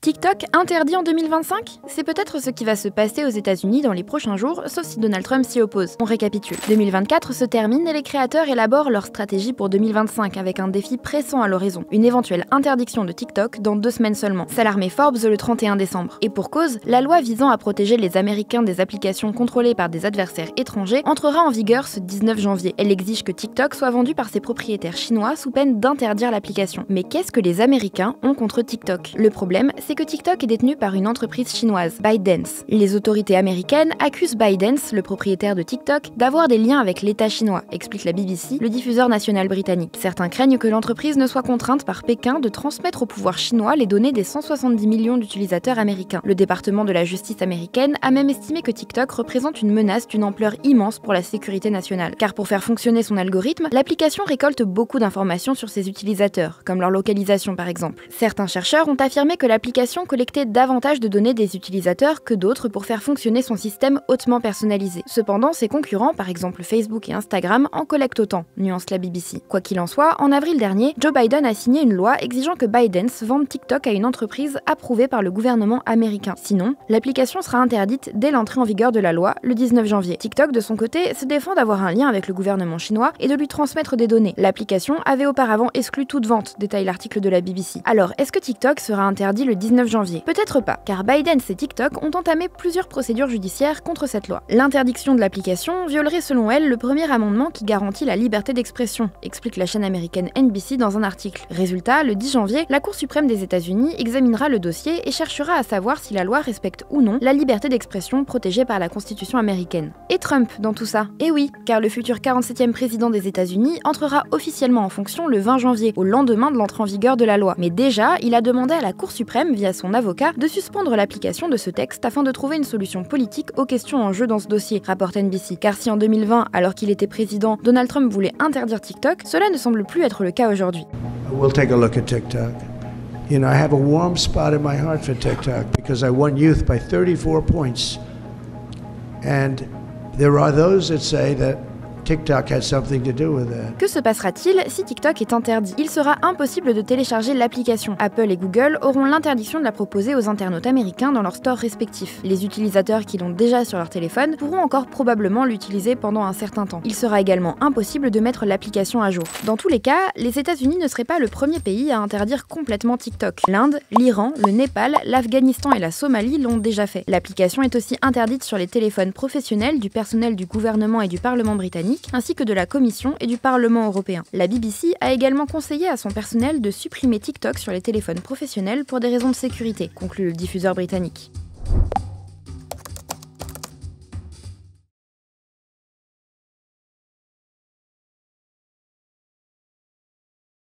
TikTok interdit en 2025? C'est peut-être ce qui va se passer aux États-Unis dans les prochains jours, sauf si Donald Trump s'y oppose. On récapitule. 2024 se termine et les créateurs élaborent leur stratégie pour 2025 avec un défi pressant à l'horizon. Une éventuelle interdiction de TikTok dans 2 semaines seulement. Ça alarmait Forbes le 31 décembre. Et pour cause, la loi visant à protéger les Américains des applications contrôlées par des adversaires étrangers entrera en vigueur ce 19 janvier. Elle exige que TikTok soit vendu par ses propriétaires chinois sous peine d'interdire l'application. Mais qu'est-ce que les Américains ont contre TikTok? Le problème, c'est que TikTok est détenu par une entreprise chinoise, ByteDance. Les autorités américaines accusent ByteDance, le propriétaire de TikTok, d'avoir des liens avec l'État chinois, explique la BBC, le diffuseur national britannique. Certains craignent que l'entreprise ne soit contrainte par Pékin de transmettre au pouvoir chinois les données des 170 millions d'utilisateurs américains. Le département de la justice américaine a même estimé que TikTok représente une menace d'une ampleur immense pour la sécurité nationale. Car pour faire fonctionner son algorithme, l'application récolte beaucoup d'informations sur ses utilisateurs, comme leur localisation par exemple. Certains chercheurs ont affirmé que l'application collectait davantage de données des utilisateurs que d'autres pour faire fonctionner son système hautement personnalisé. Cependant, ses concurrents, par exemple Facebook et Instagram, en collectent autant, nuance la BBC. Quoi qu'il en soit, en avril dernier, Joe Biden a signé une loi exigeant que ByteDance vende TikTok à une entreprise approuvée par le gouvernement américain. Sinon, l'application sera interdite dès l'entrée en vigueur de la loi, le 19 janvier. TikTok, de son côté, se défend d'avoir un lien avec le gouvernement chinois et de lui transmettre des données. L'application avait auparavant exclu toute vente, détaille l'article de la BBC. Alors, est-ce que TikTok sera interdit le 19 janvier? Peut-être pas, car ByteDance et TikTok ont entamé plusieurs procédures judiciaires contre cette loi. L'interdiction de l'application violerait selon elle le premier amendement qui garantit la liberté d'expression, explique la chaîne américaine NBC dans un article. Résultat, le 10 janvier, la Cour suprême des États-Unis examinera le dossier et cherchera à savoir si la loi respecte ou non la liberté d'expression protégée par la Constitution américaine. Et Trump dans tout ça? Eh oui, car le futur 47e président des États-Unis entrera officiellement en fonction le 20 janvier, au lendemain de l'entrée en vigueur de la loi. Mais déjà, il a demandé à la Cour suprême, via son avocat, de suspendre l'application de ce texte afin de trouver une solution politique aux questions en jeu dans ce dossier, rapporte NBC. Car si en 2020, alors qu'il était président, Donald Trump voulait interdire TikTok, cela ne semble plus être le cas aujourd'hui. We'll take a look at TikTok. You know, I have a warm spot in my heart for TikTok because I won youth by 34 points. And there are those that say that TikTok had something to do with that. Que se passera-t-il si TikTok est interdit? Il sera impossible de télécharger l'application. Apple et Google auront l'interdiction de la proposer aux internautes américains dans leurs stores respectifs. Les utilisateurs qui l'ont déjà sur leur téléphone pourront encore probablement l'utiliser pendant un certain temps. Il sera également impossible de mettre l'application à jour. Dans tous les cas, les États-Unis ne seraient pas le premier pays à interdire complètement TikTok. L'Inde, l'Iran, le Népal, l'Afghanistan et la Somalie l'ont déjà fait. L'application est aussi interdite sur les téléphones professionnels du personnel du gouvernement et du Parlement britannique, ainsi que de la Commission et du Parlement européen. La BBC a également conseillé à son personnel de supprimer TikTok sur les téléphones professionnels pour des raisons de sécurité, conclut le diffuseur britannique.